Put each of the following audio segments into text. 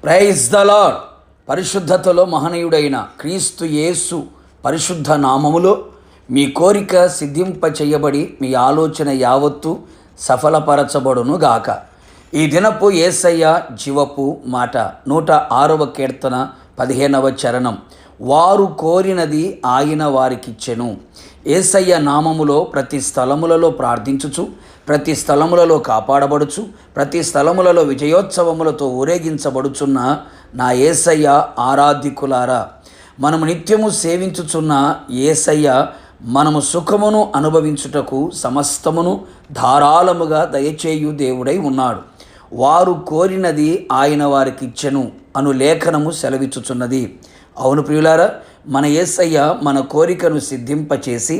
Praise the lord. పరిశుద్ధతలో మహనీయుడైన క్రీస్తు యేసు పరిశుద్ధ నామములో మీ కోరిక సిద్ధింపచేయబడి మీ ఆలోచన యావత్తు సఫలపరచబడును గాక. ఈ దినపు యేసయ్య జీవపు మాట 106వ కీర్తన 15వ చరణం. వారు కోరినది ఆయన వారికిచ్చెను. యేసయ్య నామములో ప్రతి స్థలములలో ప్రార్థించుచు, ప్రతి స్థలములలో కాపాడబడుచు, ప్రతి స్థలములలో విజయోత్సవములతో ఊరేగించబడుచున్న నా యేసయ్య ఆరాధికులారా, మనము నిత్యము సేవించుచున్న యేసయ్య మనము సుఖమును అనుభవించుటకు సమస్తమును ధారాళముగా దయచేయు దేవుడై ఉన్నాడు. వారు కోరినది ఆయన వారికిచ్చెను అను లేఖనము సెలవిచ్చుచున్నది. అవును ప్రియులారా, మన యేసయ్య మన కోరికను సిద్ధింపచేసి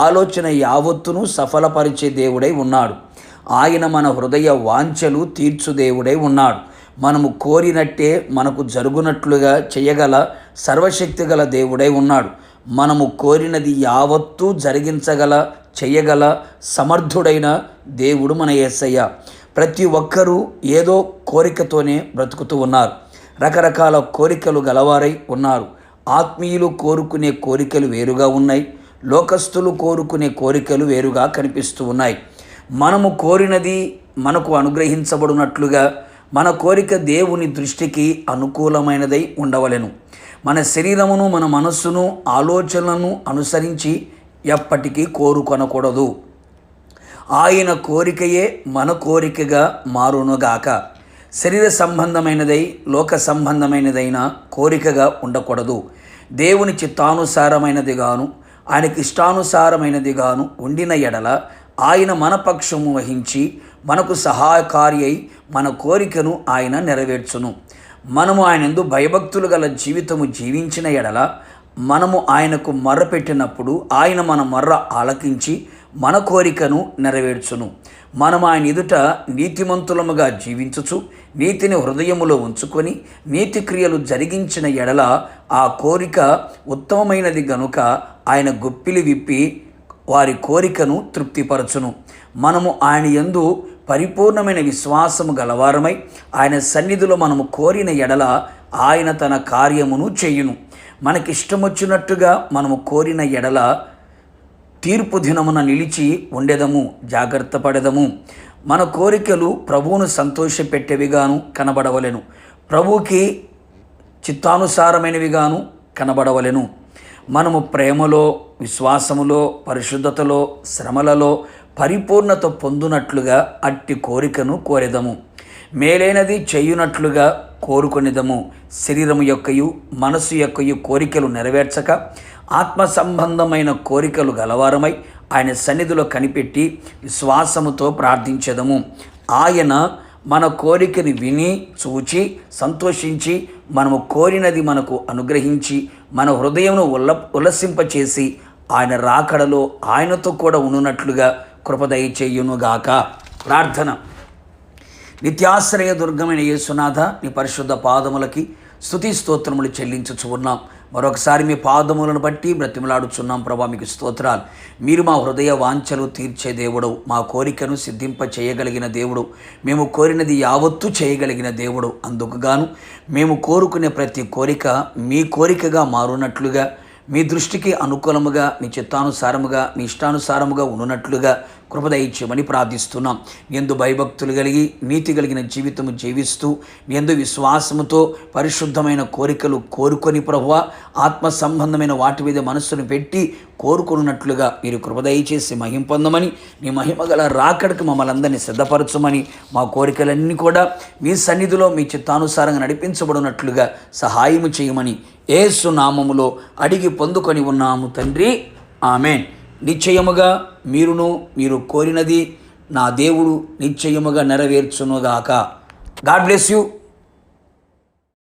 ఆలోచన యావత్తును సఫలపరిచే దేవుడై ఉన్నాడు. ఆయన మన హృదయ వాంఛలు తీర్చు దేవుడై ఉన్నాడు. మనము కోరినట్టే మనకు జరుగునట్లుగా చేయగల సర్వశక్తి గల దేవుడై ఉన్నాడు. మనము కోరినది యావత్తూ జరిగించగల, చేయగల సమర్థుడైన దేవుడు మన యేసయ్య. ప్రతి ఒక్కరూ ఏదో కోరికతోనే బ్రతుకుతూ ఉన్నారు. రకరకాల కోరికలు గలవారై ఉన్నారు. ఆత్మీయులు కోరుకునే కోరికలు వేరుగా ఉన్నాయి. లోకస్తులు కోరుకునే కోరికలు వేరుగా కనిపిస్తూ ఉన్నాయి. మనము కోరినది మనకు అనుగ్రహించబడినట్లుగా మన కోరిక దేవుని దృష్టికి అనుకూలమైనదై ఉండవలెను. మన శరీరమును, మన మనస్సును, ఆలోచనలను అనుసరించి ఎప్పటికీ కోరుకొనకూడదు. ఆయన కోరికయే మన కోరికగా మారునుగాక. శరీర సంబంధమైనదై లోక సంబంధమైనదైన కోరికగా ఉండకూడదు. దేవుని చిత్తానుసారమైనదిగాను ఆయనకి ఇష్టానుసారమైనదిగాను ఉండిన ఎడల ఆయన మన పక్షము వహించి మనకు సహాయకారి అయి మన కోరికను ఆయన నెరవేర్చును. మనము ఆయనందు భయభక్తులు గల జీవితము జీవించిన ఎడల, మనము ఆయనకు మొర్ర పెట్టినప్పుడు ఆయన మన మొర్ర ఆలకించి మన కోరికను నెరవేర్చును. మనం ఆయన ఎదుట నీతిమంతులముగా జీవించుచు నీతిని హృదయములో ఉంచుకొని నీతి క్రియలు జరిగించిన ఎడల ఆ కోరిక ఉత్తమమైనది గనుక ఆయన గొప్పిలి విప్పి వారి కోరికను తృప్తిపరచును. మనము ఆయన యందు పరిపూర్ణమైన విశ్వాసము గలవారమై ఆయన సన్నిధిలో మనము కోరిన ఎడల ఆయన తన కార్యమును చేయును. మనకిష్టమొచ్చినట్టుగా మనము కోరిన ఎడల తీర్పు దినమున నిలిచి ఉండెదము, జాగ్రత్త పడెదము. మన కోరికలు ప్రభువును సంతోషపెట్టేవిగాను కనబడవలెను. ప్రభువుకి చిత్తానుసారమైనవిగాను కనబడవలెను. మనము ప్రేమలో, విశ్వాసములో, పరిశుద్ధతలో, శ్రమలలో పరిపూర్ణత పొందునట్లుగా అట్టి కోరికను కోరెదము. మేలైనది చేయునట్లుగా కోరుకొనిదము. శరీరము యొక్కయు మనస్సు యొక్కయు కోరికలు నెరవేర్చక ఆత్మ సంబంధమైన కోరికలు గలవారమై ఆయన సన్నిధిలో కనిపెట్టి విశ్వాసముతో ప్రార్థించెదము. ఆయన మన కోరికని విని చూచి సంతోషించి మనము కోరినది మనకు అనుగ్రహించి మన హృదయమును ఉల్లసింపచేసి ఆయన రాకడలో ఆయనతో కూడా ఉండునట్లుగా కృప దయచేయునుగాక. ప్రార్థన. నిత్యాశ్రయ దుర్గమైన యేసునాథ, నీ పరిశుద్ధ పాదములకి స్తుతి స్తోత్రములు చెల్లించుచు ఉన్నాం. మరొకసారి మీ పాదములను బట్టి బ్రతిమలాడుచున్నాం ప్రభా, మీకు స్తోత్రాలు. మీరు మా హృదయ వాంఛలు తీర్చే దేవుడు, మా కోరికను సిద్ధింప చేయగలిగిన దేవుడు, మేము కోరినది యావత్తు చేయగలిగిన దేవుడు. అందుకుగాను మేము కోరుకునే ప్రతి కోరిక మీ కోరికగా మారునట్లుగా, మీ దృష్టికి అనుకూలముగా, మీ చిత్తానుసారముగా, మీ ఇష్టానుసారముగా ఉన్నట్లుగా కృప దయచేయమని ప్రార్థిస్తున్నాం. ఎందు భయభక్తులు కలిగి నీతి కలిగిన జీవితము జీవిస్తూ ఎందు విశ్వాసముతో పరిశుద్ధమైన కోరికలు కోరుకొని ప్రభువా, ఆత్మ సంబంధమైన వాటి మీద మనస్సును పెట్టి కోరుకున్నట్లుగా మీరు కృప దయచేసి మహిమ పొందమని, నీ మహిమ గల రాకడకు మమ్మల్ని అందరినీ సిద్ధపరచమని, మా కోరికలన్నీ కూడా మీ సన్నిధిలో మీ చిత్తానుసారంగా నడిపించబడినట్లుగా సహాయము చేయమని యేసు నామములో అడిగి పొందుకొని ఉన్నాము తండ్రి, ఆమేన్. నిశ్చయముగా మీరు కోరినది నా దేవుడు నిశ్చయముగా నెరవేర్చునుగాక. God bless you.